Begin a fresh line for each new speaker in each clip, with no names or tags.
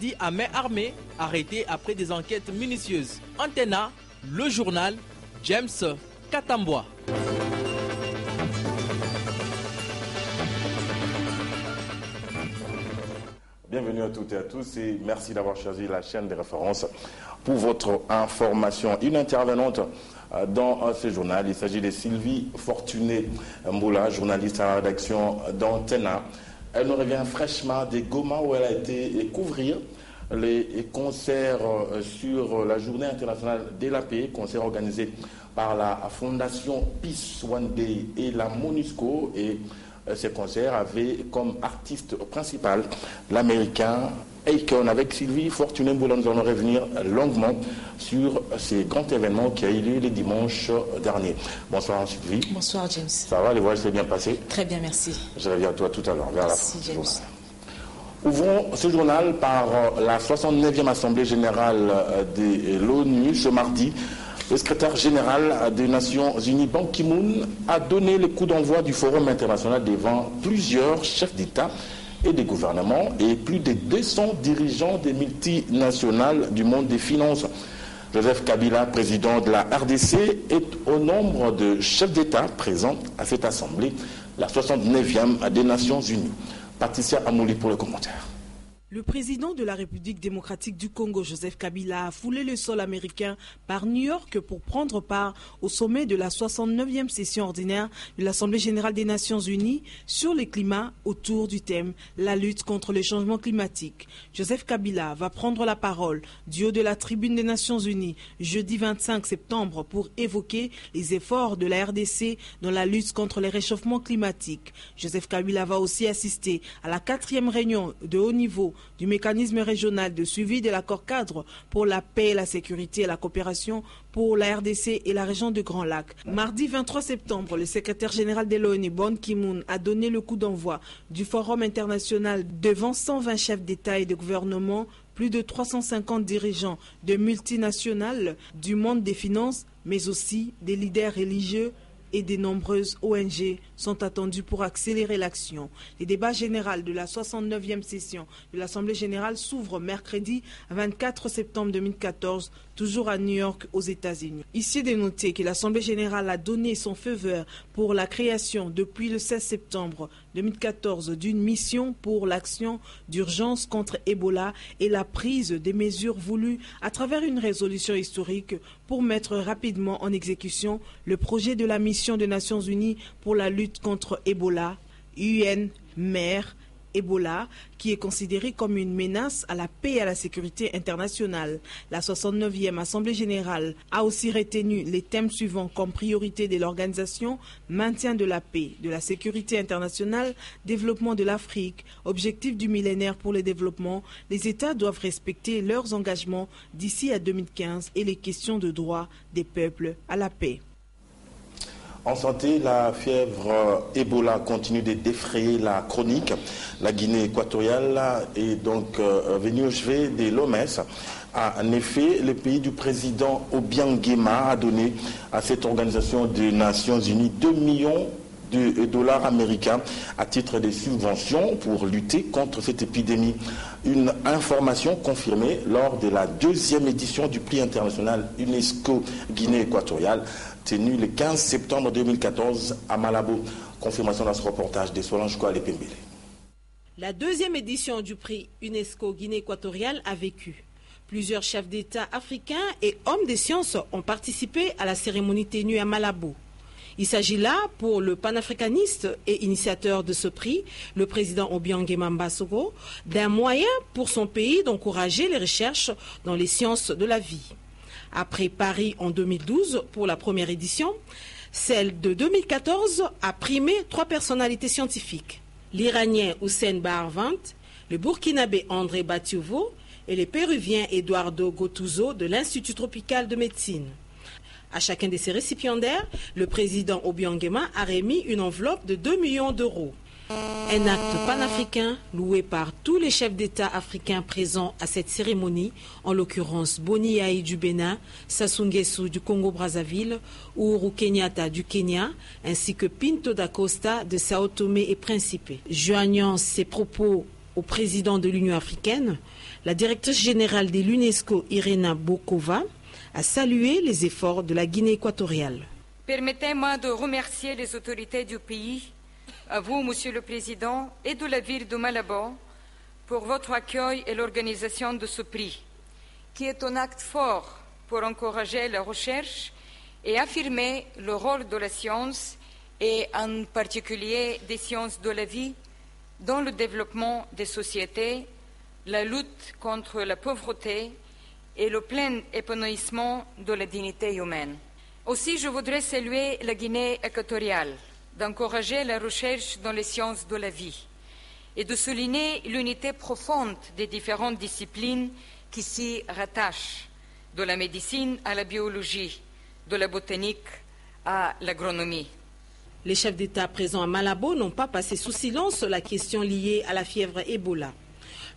Dit à main armée, arrêté après des enquêtes minutieuses. Antenna, le journal, James Katambwa.
Bienvenue à toutes et à tous et merci d'avoir choisi la chaîne de référence pour votre information. Une intervenante dans ce journal, il s'agit de Sylvie Fortuné-Mboula, journaliste à la rédaction d'Antenna. Elle nous revient fraîchement de Goma où elle a été couvrir les concerts sur la journée internationale de la paix, concerts organisés par la Fondation Peace One Day et la MONUSCO. Et ces concerts avaient comme artiste principal l'américain Akon. Avec Sylvie Fortuné-Mboula, nous allons revenir longuement sur ces grands événements qui a eu lieu le dimanche dernier. Bonsoir Sylvie.
Bonsoir James.
Ça va, les voyages s'est bien passé?
Très bien, merci.
Je reviens à toi tout à l'heure, vers
merci,
la fin.
James.
Ouvrons ce journal par la 69e Assemblée générale de l'ONU ce mardi. Le secrétaire général des Nations Unies, Ban Ki-moon, a donné le coup d'envoi du Forum international devant plusieurs chefs d'État et des gouvernements et plus de 200 dirigeants des multinationales du monde des finances. Joseph Kabila, président de la RDC, est au nombre de chefs d'État présents à cette assemblée, la 69e des Nations Unies. Patricia Amouli pour le commentaire.
Le président de la République démocratique du Congo, Joseph Kabila, a foulé le sol américain par New York pour prendre part au sommet de la 69e session ordinaire de l'Assemblée générale des Nations unies sur le climat autour du thème « La lutte contre le changement climatique ». Joseph Kabila va prendre la parole du haut de la tribune des Nations unies jeudi 25 septembre pour évoquer les efforts de la RDC dans la lutte contre le réchauffement climatique. Joseph Kabila va aussi assister à la 4e réunion de haut niveau du mécanisme régional de suivi de l'accord cadre pour la paix, la sécurité et la coopération pour la RDC et la région de Grand Lac. Mardi 23 septembre, le secrétaire général de l'ONU, Ban Ki-moon, a donné le coup d'envoi du Forum international devant 120 chefs d'État et de gouvernement, plus de 350 dirigeants de multinationales, du monde des finances, mais aussi des leaders religieux et de nombreuses ONG sont attendus pour accélérer l'action. Les débats généraux de la 69e session de l'Assemblée générale s'ouvrent mercredi 24 septembre 2014, toujours à New York, aux États-Unis. Ici de noter que l'Assemblée générale a donné son feu vert pour la création, depuis le 16 septembre 2014, d'une mission pour l'action d'urgence contre Ebola et la prise des mesures voulues à travers une résolution historique pour mettre rapidement en exécution le projet de la mission des Nations Unies pour la lutte contre Ebola, UN-MER, Ebola, qui est considéré comme une menace à la paix et à la sécurité internationale. La 69e Assemblée générale a aussi retenu les thèmes suivants comme priorité de l'organisation: maintien de la paix, de la sécurité internationale, développement de l'Afrique, objectif du millénaire pour le développement. Les États doivent respecter leurs engagements d'ici à 2015 et les questions de droit des peuples à la paix.
En santé, la fièvre Ebola continue de défrayer la chronique. La Guinée équatoriale est donc venue au chevet de l'OMS. En effet, le pays du président Obiang Nguema a donné à cette organisation des Nations Unies 2 millions de dollars américains à titre de subvention pour lutter contre cette épidémie. Une information confirmée lors de la 2e édition du prix international UNESCO Guinée équatoriale, tenu le 15 septembre 2014 à Malabo. Confirmation dans ce reportage de Solange Kouale Pembele.
La 2e édition du prix UNESCO Guinée équatoriale a vécu. Plusieurs chefs d'État africains et hommes des sciences ont participé à la cérémonie tenue à Malabo. Il s'agit là, pour le panafricaniste et initiateur de ce prix, le président Obiang Nguema Mbasogo, d'un moyen pour son pays d'encourager les recherches dans les sciences de la vie. Après Paris en 2012 pour la première édition, celle de 2014 a primé 3 personnalités scientifiques: l'Iranien Hussein Baharvant, le Burkinabé André Batiovo et le Péruvien Eduardo Gotuzo de l'Institut tropical de médecine. À chacun de ces récipiendaires, le président Obiang Nguema a remis une enveloppe de 2 millions d'euros. Un acte panafricain loué par tous les chefs d'État africains présents à cette cérémonie, en l'occurrence Boni Yayi du Bénin, Sassou Nguesso du Congo-Brazzaville, Uhuru Kenyatta du Kenya, ainsi que Pinto da Costa de Sao Tomé et Principe. Joignant ses propos
au président de l'Union africaine, la directrice générale de l'UNESCO, Irina Bokova, a salué les efforts de la Guinée équatoriale.
Permettez-moi de remercier les autorités du pays, à vous, Monsieur le Président, et de la ville de Malabo, pour votre accueil et l'organisation de ce prix, qui est un acte fort pour encourager la recherche et affirmer le rôle de la science, et en particulier des sciences de la vie, dans le développement des sociétés, la lutte contre la pauvreté et le plein épanouissement de la dignité humaine. Aussi, je voudrais saluer la Guinée équatoriale, d'encourager la recherche dans les sciences de la vie et de souligner l'unité profonde des différentes disciplines qui s'y rattachent, de la médecine à la biologie, de la botanique à l'agronomie.
Les chefs d'État présents à Malabo n'ont pas passé sous silence la question liée à la fièvre Ebola.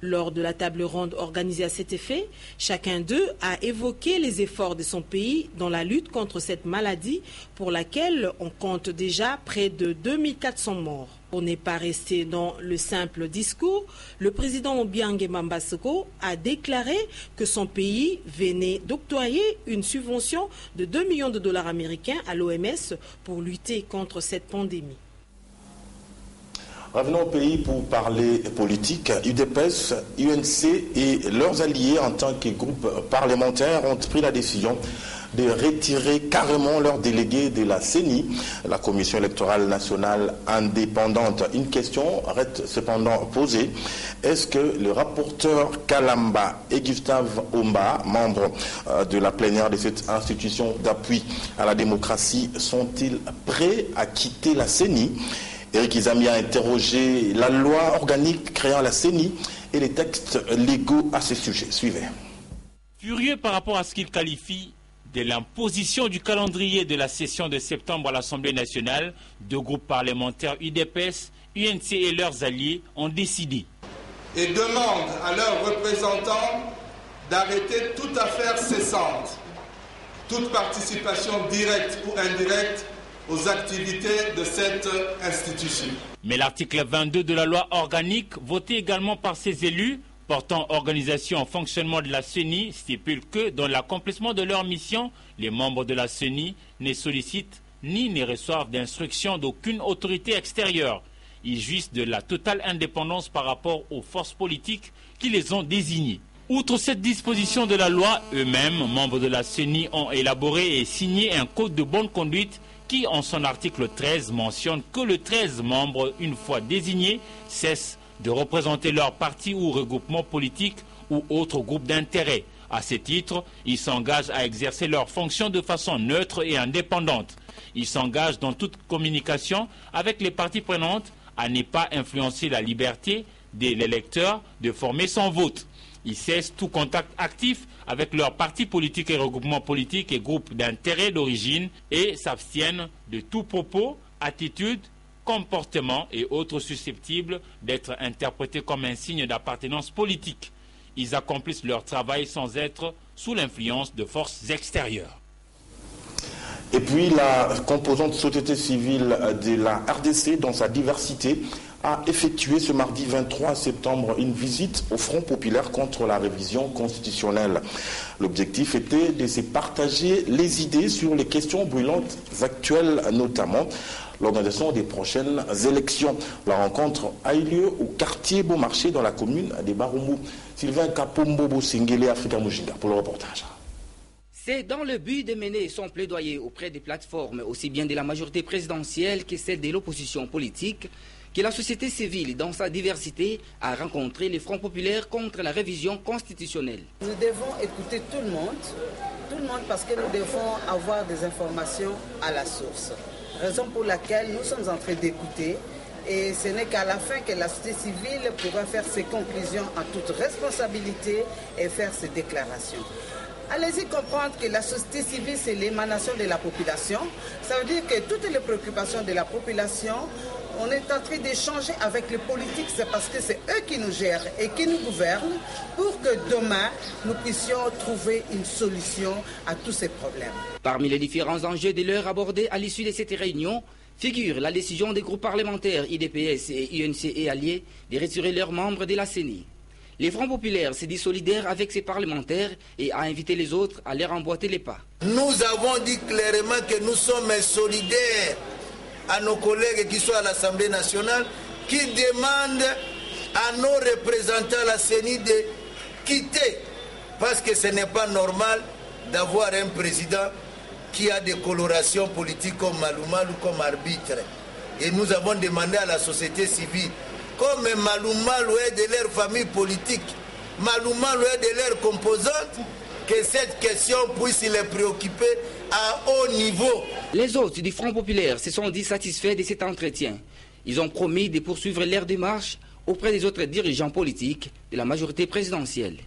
Lors de la table ronde organisée à cet effet, chacun d'eux a évoqué les efforts de son pays dans la lutte contre cette maladie pour laquelle on compte déjà près de 2400 morts. Pour ne pas rester dans le simple discours, le président Obiang Mambasoko a déclaré que son pays venait d'octroyer une subvention de 2 millions de dollars américains à l'OMS pour lutter contre cette pandémie.
Revenons au pays pour parler politique. UDPS, UNC et leurs alliés en tant que groupe parlementaire ont pris la décision de retirer carrément leurs délégués de la CENI, la Commission électorale nationale indépendante. Une question reste cependant posée. Est-ce que le rapporteur Kalamba et Gustave Omba, membres de la plénière de cette institution d'appui à la démocratie, sont-ils prêts à quitter la CENI? Éric Izami a interrogé la loi organique créant la CENI et les textes légaux à ce sujet. Suivez.
Furieux par rapport à ce qu'il qualifie de l'imposition du calendrier de la session de septembre à l'Assemblée nationale, deux groupes parlementaires UDPS, UNC et leurs alliés ont décidé.
Et demandent à leurs représentants d'arrêter toute affaire cessante, toute participation directe ou indirecte aux activités de cette institution.
Mais l'article 22 de la loi organique, voté également par ses élus, portant organisation en fonctionnement de la CENI, stipule que dans l'accomplissement de leur mission, les membres de la CENI ne sollicitent ni ne reçoivent d'instructions d'aucune autorité extérieure. Ils jouissent de la totale indépendance par rapport aux forces politiques qui les ont désignées. Outre cette disposition de la loi, eux-mêmes, membres de la CENI, ont élaboré et signé un code de bonne conduite qui, en son article 13, mentionne que les 13 membres, une fois désignés, cessent de représenter leur parti ou regroupement politique ou autre groupe d'intérêt. À ce titre, ils s'engagent à exercer leurs fonctions de façon neutre et indépendante. Ils s'engagent dans toute communication avec les parties prenantes à ne pas influencer la liberté de l'électeur de former son vote. Ils cessent tout contact actif avec leurs partis politiques et regroupements politiques et groupes d'intérêt d'origine et s'abstiennent de tout propos, attitude, comportement et autres susceptibles d'être interprétés comme un signe d'appartenance politique. Ils accomplissent leur travail sans être sous l'influence de forces extérieures.
Et puis la composante société civile de la RDC dans sa diversité a effectué ce mardi 23 septembre une visite au Front populaire contre la révision constitutionnelle. L'objectif était de se partager les idées sur les questions brûlantes actuelles, notamment l'organisation des prochaines élections. La rencontre a eu lieu au quartier Beaumarchais dans la commune de Barumbu. Sylvain Kapombo Singele, Africa Mujinga pour le reportage.
C'est dans le but de mener son plaidoyer auprès des plateformes, aussi bien de la majorité présidentielle que celle de l'opposition politique, que la société civile, dans sa diversité, a rencontré les Fronts populaires contre la révision constitutionnelle.
Nous devons écouter tout le monde parce que nous devons avoir des informations à la source. Raison pour laquelle nous sommes en train d'écouter, et ce n'est qu'à la fin que la société civile pourra faire ses conclusions en toute responsabilité et faire ses déclarations. Allez-y comprendre que la société civile, c'est l'émanation de la population. Ça veut dire que toutes les préoccupations de la population, on est en train d'échanger avec les politiques. C'est parce que c'est eux qui nous gèrent et qui nous gouvernent pour que demain, nous puissions trouver une solution à tous ces problèmes.
Parmi les différents enjeux de l'heure abordés à l'issue de cette réunion, figure la décision des groupes parlementaires IDPS et UNC et alliés de retirer leurs membres de la CENI. Les Front populaires s'est dit solidaire avec ces parlementaires et a invité les autres à leur emboîter les pas.
Nous avons dit clairement que nous sommes solidaires à nos collègues qui sont à l'Assemblée nationale, qui demandent à nos représentants à la CENI de quitter, parce que ce n'est pas normal d'avoir un président qui a des colorations politiques comme Maloumal ou comme arbitre. Et nous avons demandé à la société civile, comme Maloumal est de leur famille politique, Maloumal est de leurs composantes, que cette question puisse les préoccuper à haut niveau.
Les autres du Front populaire se sont dit satisfaits de cet entretien. Ils ont promis de poursuivre leur démarche auprès des autres dirigeants politiques de la majorité présidentielle.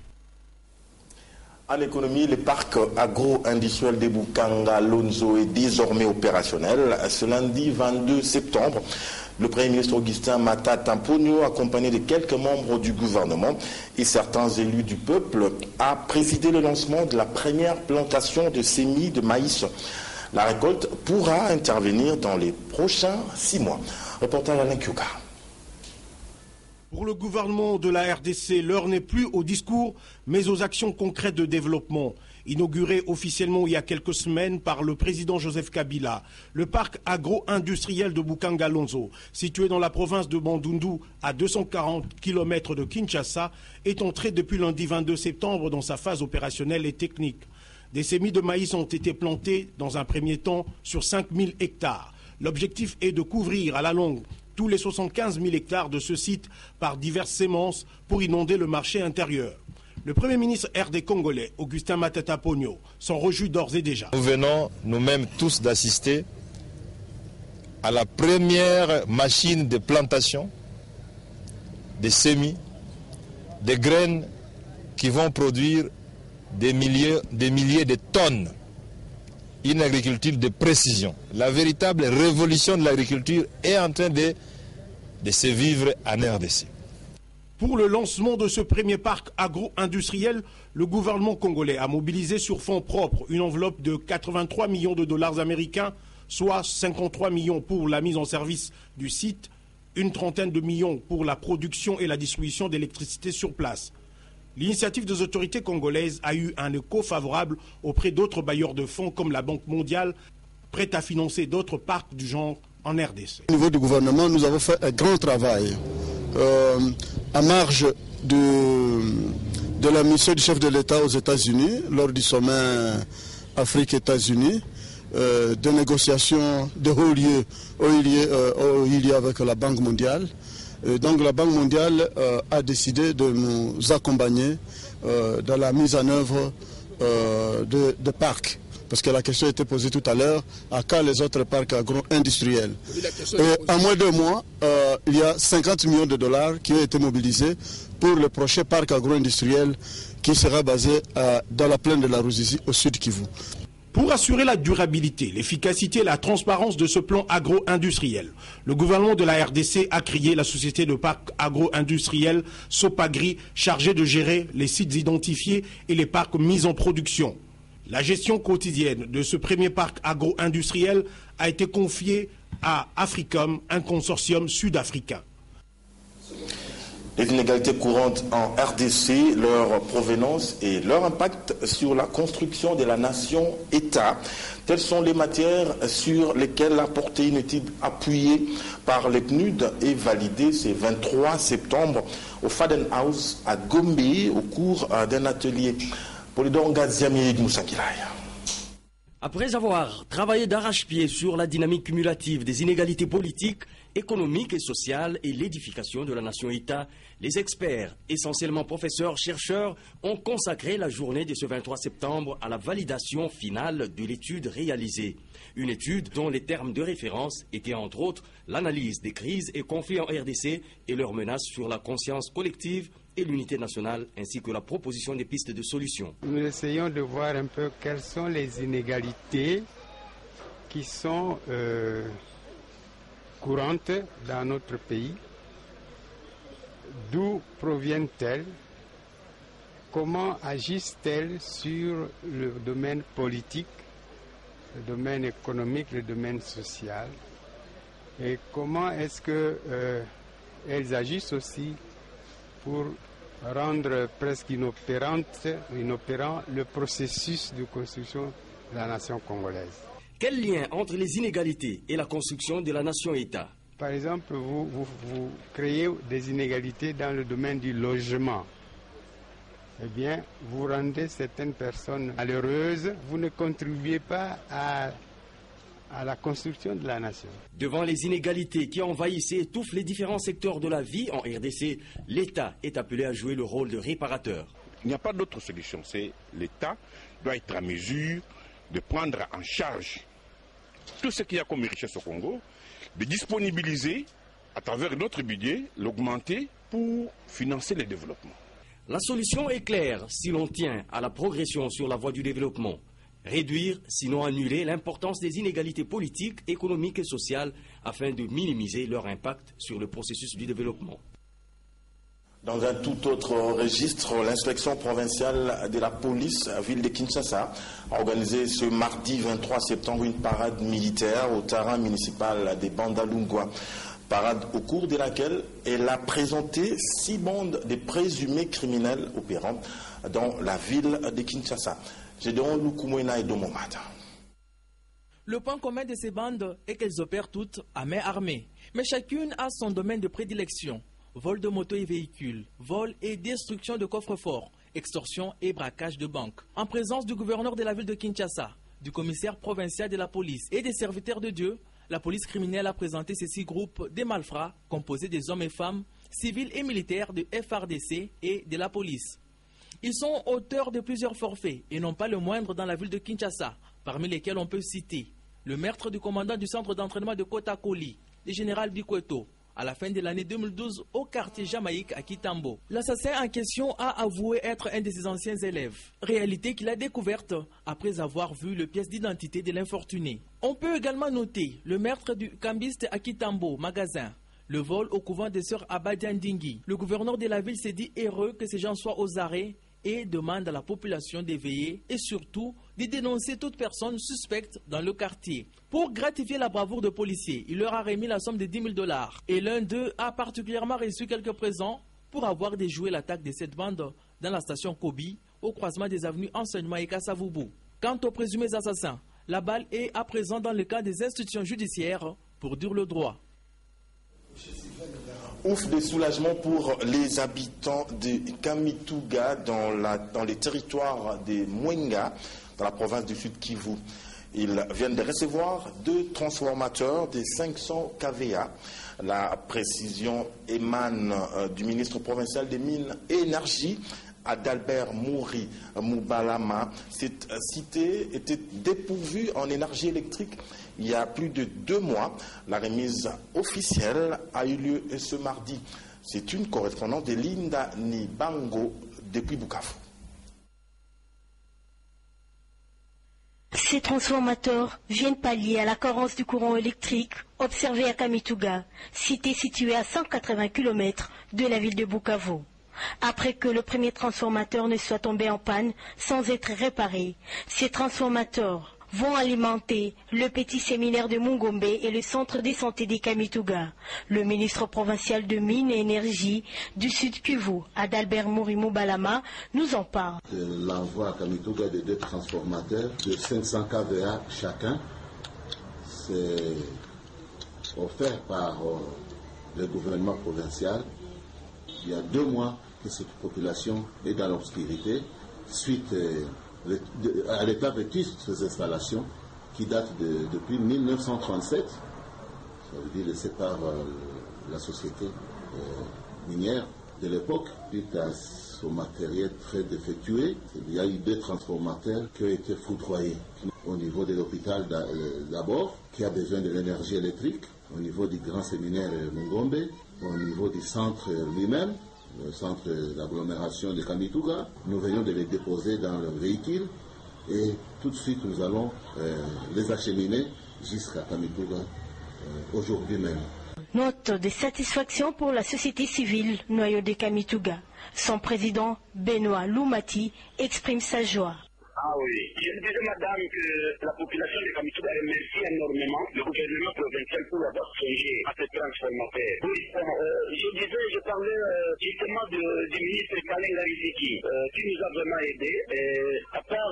En économie, le parc agro-industriel de Bukanga-Lonzo est désormais opérationnel. Ce lundi 22 septembre, le Premier ministre Augustin Matata Ponyo, accompagné de quelques membres du gouvernement et certains élus du peuple, a présidé le lancement de la première plantation de semis de maïs. La récolte pourra intervenir dans les prochains 6 mois. Reportage Alain Kyoka.
Pour le gouvernement de la RDC, l'heure n'est plus aux discours, mais aux actions concrètes de développement. Inauguré officiellement il y a quelques semaines par le président Joseph Kabila, le parc agro-industriel de Bukanga-Lonzo, situé dans la province de Bandundu, à 240 km de Kinshasa, est entré depuis lundi 22 septembre dans sa phase opérationnelle et technique. Des semis de maïs ont été plantés dans un premier temps sur 5000 hectares. L'objectif est de couvrir à la longue tous les 75 000 hectares de ce site par diverses semences pour inonder le marché intérieur. Le Premier ministre RD congolais, Augustin Matata Ponyo, s'en réjouit d'ores et déjà.
Nous venons nous-mêmes tous d'assister à la première machine de plantation des semis, des graines qui vont produire des milliers de tonnes. Une agriculture de précision. La véritable révolution de l'agriculture est en train de se vivre en RDC.
Pour le lancement de ce premier parc agro-industriel, le gouvernement congolais a mobilisé sur fonds propres une enveloppe de 83 millions de dollars américains, soit 53 millions pour la mise en service du site, une trentaine de millions pour la production et la distribution d'électricité sur place. L'initiative des autorités congolaises a eu un écho favorable auprès d'autres bailleurs de fonds comme la Banque mondiale, prête à financer d'autres parcs du genre en RDC.
Au niveau du gouvernement, nous avons fait un grand travail à marge de la mission du chef de l'État aux États-Unis lors du sommet Afrique-États-Unis, de négociations de haut lieu avec la Banque mondiale. Donc la Banque mondiale a décidé de nous accompagner dans la mise en œuvre de parcs. Parce que la question a été posée tout à l'heure, à quand les autres parcs agro-industriels. Et en moins de 2 mois, il y a 50 millions de dollars qui ont été mobilisés pour le prochain parc agro-industriel qui sera basé dans la plaine de la Ruzizi au sud Kivu.
Pour assurer la durabilité, l'efficacité et la transparence de ce plan agro-industriel, le gouvernement de la RDC a créé la société de parcs agro-industriels Sopagri, chargée de gérer les sites identifiés et les parcs mis en production. La gestion quotidienne de ce premier parc agro-industriel a été confiée à Africom, un consortium sud-africain.
Les inégalités courantes en RDC, leur provenance et leur impact sur la construction de la nation-État, telles sont les matières sur lesquelles a porté une étude appuyée par les PNUD et validée ce 23 septembre au Faden House à Gombe au cours d'un atelier. Polydonga Ziami Moussangilaya.
Après avoir travaillé d'arrache-pied sur la dynamique cumulative des inégalités politiques, économiques et sociales et l'édification de la nation-État, les experts, essentiellement professeurs, chercheurs, ont consacré la journée de ce 23 septembre à la validation finale de l'étude réalisée. Une étude dont les termes de référence étaient entre autres l'analyse des crises et conflits en RDC et leurs menaces sur la conscience collective et l'unité nationale, ainsi que la proposition des pistes de solutions.
Nous essayons de voir un peu quelles sont les inégalités qui sont courantes dans notre pays, d'où proviennent-elles, comment agissent-elles sur le domaine politique, le domaine économique, le domaine social, et comment est-ce qu'elles agissent aussi pour rendre presque inopérant le processus de construction de la nation congolaise.
Quel lien entre les inégalités et la construction de la nation-État?
Par exemple, vous créez des inégalités dans le domaine du logement. Eh bien, vous rendez certaines personnes malheureuses, vous ne contribuez pas à la construction de la nation.
Devant les inégalités qui envahissent et étouffent les différents secteurs de la vie en RDC, l'État est appelé à jouer le rôle de réparateur.
Il n'y a pas d'autre solution. C'est l'État doit être en mesure de prendre en charge tout ce qu'il y a comme richesse au Congo, de disponibiliser à travers notre budget, l'augmenter pour financer le développement.
La solution est claire si l'on tient à la progression sur la voie du développement. Réduire, sinon annuler, l'importance des inégalités politiques, économiques et sociales afin de minimiser leur impact sur le processus du développement.
Dans un tout autre registre, l'inspection provinciale de la police ville de Kinshasa a organisé ce mardi 23 septembre une parade militaire au terrain municipal des Bandalungwa. Parade au cours de laquelle elle a présenté 6 bandes de présumés criminels opérant dans la ville de Kinshasa. Gédéon Lukumwena et Domomata.
Le point commun de ces bandes est qu'elles opèrent toutes à main armée, mais chacune a son domaine de prédilection. Vol de motos et véhicules, vol et destruction de coffres-forts, extorsion et braquage de banques. En présence du gouverneur de la ville de Kinshasa, du commissaire provincial de la police et des serviteurs de Dieu, la police criminelle a présenté ces 6 groupes de malfrats composés des hommes et femmes, civils et militaires de FARDC et de la police. Ils sont auteurs de plusieurs forfaits et non pas le moindre dans la ville de Kinshasa, parmi lesquels on peut citer le meurtre du commandant du centre d'entraînement de Kotakoli, le général Bikweto, à la fin de l'année 2012 au quartier Jamaïque à Kitambo. L'assassin en question a avoué être un de ses anciens élèves, réalité qu'il a découverte après avoir vu le pièce d'identité de l'infortuné. On peut également noter le meurtre du cambiste à Kitambo, magasin, le vol au couvent des sœurs Abadiandingui. Le gouverneur de la ville s'est dit heureux que ces gens soient aux arrêts et demande à la population d'éveiller et surtout de dénoncer toute personne suspecte dans le quartier. Pour gratifier la bravoure de policiers, il leur a remis la somme de 10 000 $ et l'un d'eux a particulièrement reçu quelques présents pour avoir déjoué l'attaque de cette bande dans la station Kobi au croisement des avenues Enseignement et Kassavubu. Quant aux présumés assassins, la balle est à présent dans le cas des institutions judiciaires pour dire le droit.
Ouf de soulagement pour les habitants de Kamituga dans les territoires de Mwenga, dans la province du Sud Kivu. Ils viennent de recevoir 2 transformateurs de 500 kVA. La précision émane du ministre provincial des Mines et Énergie, Adalbert Mouri Moubalama. Cette cité était dépourvue en énergie électrique il y a plus de 2 mois. La remise officielle a eu lieu ce mardi. C'est une correspondante de Linda Nibango depuis Bukavu.
Ces transformateurs viennent pallier à la carence du courant électrique observée à Kamituga, cité située à 180 km de la ville de Bukavu. Après que le premier transformateur ne soit tombé en panne sans être réparé, ces transformateurs vont alimenter le petit séminaire de Mungombe et le centre de santé de Kamituga. Le ministre provincial de Mines et Énergie du Sud Kivu, Adalbert Mouri Moubalama, nous en parle.
L'envoi à Kamituga de 2 transformateurs de 500 kVA chacun, c'est offert par le gouvernement provincial. Il y a 2 mois que cette population est dans l'obscurité suite à l'état vétuste de ces installations qui datent depuis 1937, ça veut dire laissé par la société minière de l'époque, suite à son matériel très défectueux. Il y a eu 2 transformateurs qui ont été foudroyés au niveau de l'hôpital d'abord, qui a besoin de l'énergie électrique, au niveau du grand séminaire Mungombe, au niveau du centre lui-même, le centre d'agglomération de Kamituga. Nous venons de les déposer dans le véhicule et tout de suite nous allons les acheminer jusqu'à Kamituga aujourd'hui même.
Note de satisfaction pour la société civile noyau de Kamituga. Son président, Benoît Loumati, exprime sa joie.
Ah oui. Je me disais, madame, que la population de Kamituga remercie énormément le gouvernement provincial pour avoir songé à ce transformateur. Oui, je parlais justement du ministre Kalenga Riziki, qui nous a vraiment aidés. À part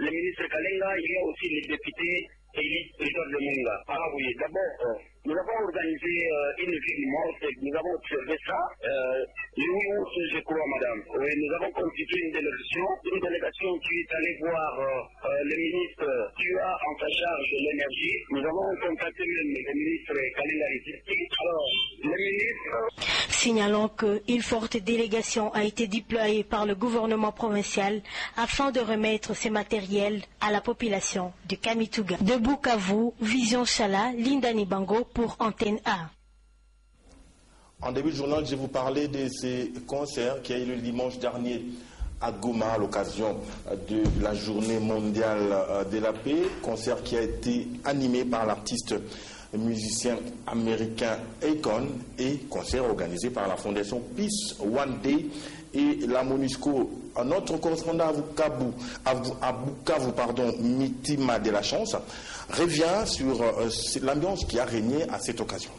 le ministre Kalenga, il y a aussi les députés Élie Edouard de Munga. Ah oui, d'abord, nous avons organisé une ville morte, nous avons observé ça. Le 8 août, je crois, madame. Oui, nous avons constitué une délégation qui est allée voir le ministre qui a en sa charge l'énergie. Nous avons contacté même le ministre Kalenga Riziki. Alors, le ministre...
Signalons qu'une forte délégation a été déployée par le gouvernement provincial afin de remettre ces matériels à la population de Kamituga. De Bukavu, Vision Chala, Linda Nibango pour Antenne A.
En début de journal, je vais vous parler de ces concerts qui a eu lieu le dimanche dernier à Goma à l'occasion de la journée mondiale de la paix. Concert qui a été animé par l'artiste musicien américain Akon et concert organisé par la fondation Peace One Day et la MONUSCO. Notre correspondant à Bukavu, Mitima de la Chance, revient sur l'ambiance qui a régné à cette occasion.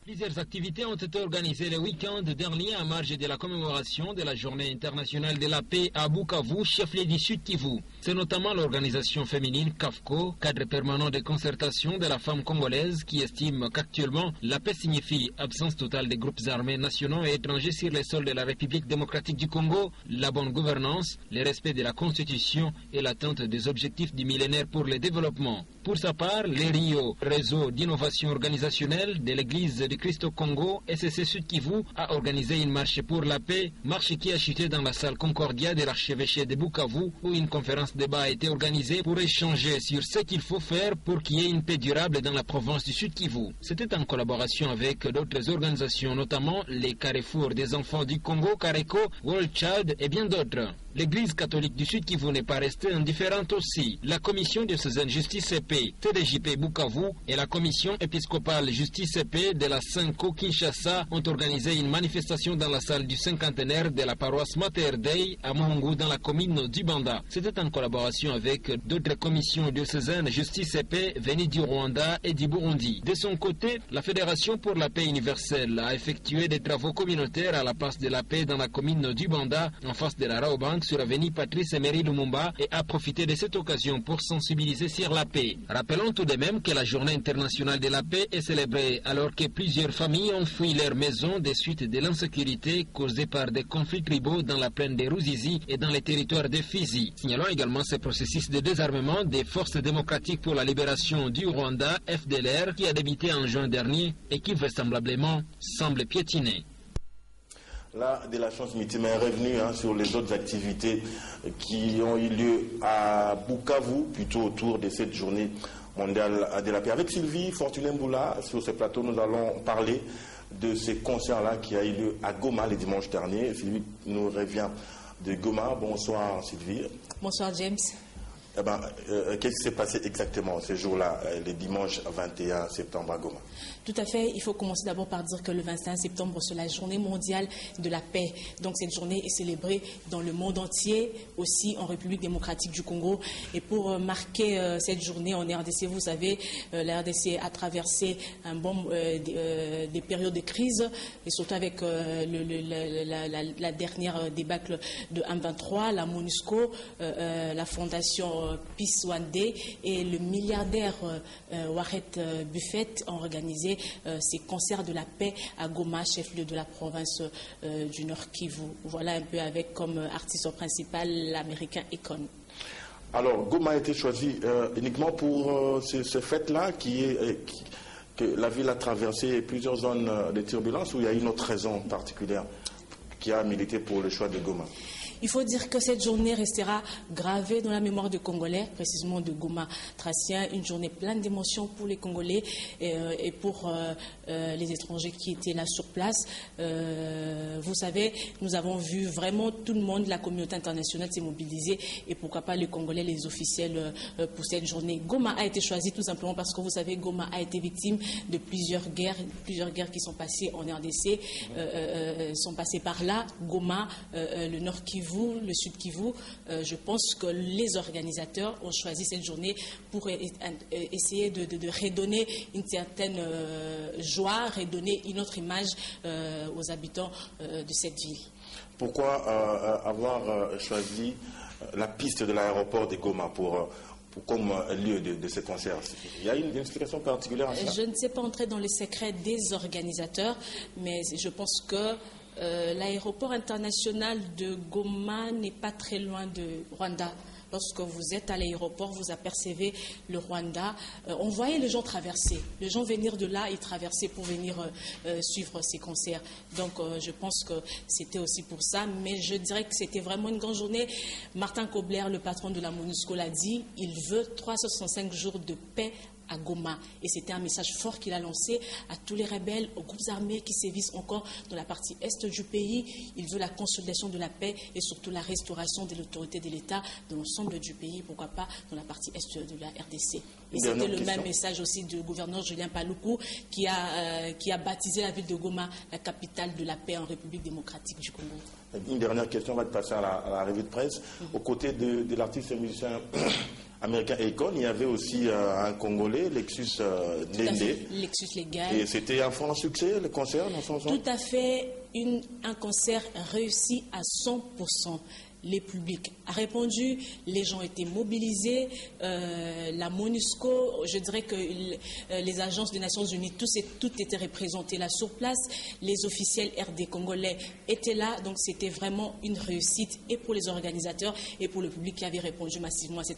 Plusieurs activités ont été organisées le week-end dernier à marge de la commémoration de la Journée internationale de la paix à Bukavu, chef-lieu du Sud Kivu. C'est notamment l'organisation féminine CAFCO, cadre permanent de concertation de la femme congolaise, qui estime qu'actuellement la paix signifie absence totale des groupes armés nationaux et étrangers sur les sols de la République démocratique du Congo, la bonne gouvernance, le respect de la Constitution et l'atteinte des objectifs du millénaire pour le développement. Pour sa part, le RIO, réseau d'innovation organisationnelle de l'Église du Christ au Congo, SCC Sud Kivu, a organisé une marche pour la paix, marche qui a chuté dans la salle Concordia de l'archevêché de Bukavu, où une conférence débat a été organisée pour échanger sur ce qu'il faut faire pour qu'il y ait une paix durable dans la province du Sud Kivu. C'était en collaboration avec d'autres organisations, notamment les Carrefour des enfants du Congo, Careko, World Child et bien d'autres. L'Église catholique du Sud Kivu n'est pas restée indifférente aussi. La commission diocésaine Justice et Paix, TDJP Bukavu, et la commission épiscopale Justice et Paix de la Sanko Kinshasa ont organisé une manifestation dans la salle du cinquantenaire de la paroisse Mater Dei à Mohungu dans la commune du Banda. C'était en collaboration avec d'autres commissions diocésaines Justice et Paix venues du Rwanda et du Burundi. De son côté, la Fédération pour la paix universelle a effectué des travaux communautaires à la place de la paix dans la commune du Banda, en face de la Raobank, sur l'avenue Patrice Emery Lumumba, et a profité de cette occasion pour sensibiliser sur la paix. Rappelons tout de même que la Journée internationale de la paix est célébrée alors que plusieurs familles ont fui leur maison des suites de l'insécurité causée par des conflits tribaux dans la plaine de Ruzizi et dans les territoires de Fizi. Signalons également ce processus de désarmement des forces démocratiques pour la libération du Rwanda, FDLR, qui a débuté en juin dernier et qui vraisemblablement semble piétiner.
Là, de la chance, Mitima est revenu sur les autres activités qui ont eu lieu à Bukavu, plutôt autour de cette journée mondiale de la paix. Avec Sylvie Fortuné-Mboula, sur ce plateau, nous allons parler de ces concerts-là qui a eu lieu à Goma le dimanche dernier. Sylvie nous revient de Goma. Bonsoir Sylvie.
Bonsoir James.
Eh ben, qu'est-ce qui s'est passé exactement ce jour-là, le dimanche 21 septembre à Goma?
Tout à fait. Il faut commencer d'abord par dire que le 21 septembre, c'est la journée mondiale de la paix. Donc cette journée est célébrée dans le monde entier, aussi en République démocratique du Congo. Et pour marquer cette journée en RDC, vous savez, la RDC a traversé des périodes de crise, et surtout avec la dernière débâcle de M23, la MONUSCO, la fondation Peace One Day et le milliardaire Warren Buffett ont organisé ces concerts de la paix à Goma, chef-lieu de la province du Nord Kivu. Voilà un peu avec comme artiste principal l'américain Akon.
Alors, Goma a été choisi uniquement pour ce fait-là que la ville a traversé plusieurs zones de turbulence, ou il y a une autre raison particulière qui a milité pour le choix de Goma?
Il faut dire que cette journée restera gravée dans la mémoire des Congolais, précisément de Goma Tracien, une journée pleine d'émotions pour les Congolais et pour les étrangers qui étaient là sur place. Vous savez, nous avons vu vraiment tout le monde, la communauté internationale s'est mobilisée, et pourquoi pas les Congolais, les officiels pour cette journée. Goma a été choisi tout simplement parce que vous savez, Goma a été victime de plusieurs guerres qui sont passées en RDC, sont passées par là. Goma, le Nord Kivu, Kivu, le Sud Kivu. Je pense que les organisateurs ont choisi cette journée pour essayer de redonner une certaine joie, redonner une autre image aux habitants de cette ville.
Pourquoi avoir choisi la piste de l'aéroport de Goma comme lieu de ce concert? Il y a une explication particulière à ça?
Je ne sais pas entrer dans les secrets des organisateurs, mais je pense que l'aéroport international de Goma n'est pas très loin de Rwanda. Lorsque vous êtes à l'aéroport, vous apercevez le Rwanda. On voyait les gens traverser, les gens venir de là et traverser pour venir suivre ces concerts. Donc je pense que c'était aussi pour ça. Mais je dirais que c'était vraiment une grande journée. Martin Kobler, le patron de la MONUSCO, l'a dit, il veut 365 jours de paix à Goma. Et c'était un message fort qu'il a lancé à tous les rebelles, aux groupes armés qui sévissent encore dans la partie est du pays. Il veut la consolidation de la paix et surtout la restauration de l'autorité de l'État dans l'ensemble du pays, pourquoi pas dans la partie est de la RDC. Et c'était le même message aussi du gouverneur Julien Paluku qui a baptisé la ville de Goma la capitale de la paix en République démocratique du Congo.
Une dernière question, on va passer à la revue de presse. Aux côtés de l'artiste et musicien américain Akon, il y avait aussi un Congolais, Lexus Dende.
Lexus Légal.
Et c'était un franc succès, le concert dans son sens?
Tout à fait, un concert réussi à 100%. Les publics a répondu, les gens étaient mobilisés, la MONUSCO, je dirais que les agences des Nations Unies, tout était représenté là sur place, les officiels RD congolais étaient là, donc c'était vraiment une réussite et pour les organisateurs et pour le public qui avait répondu massivement à cette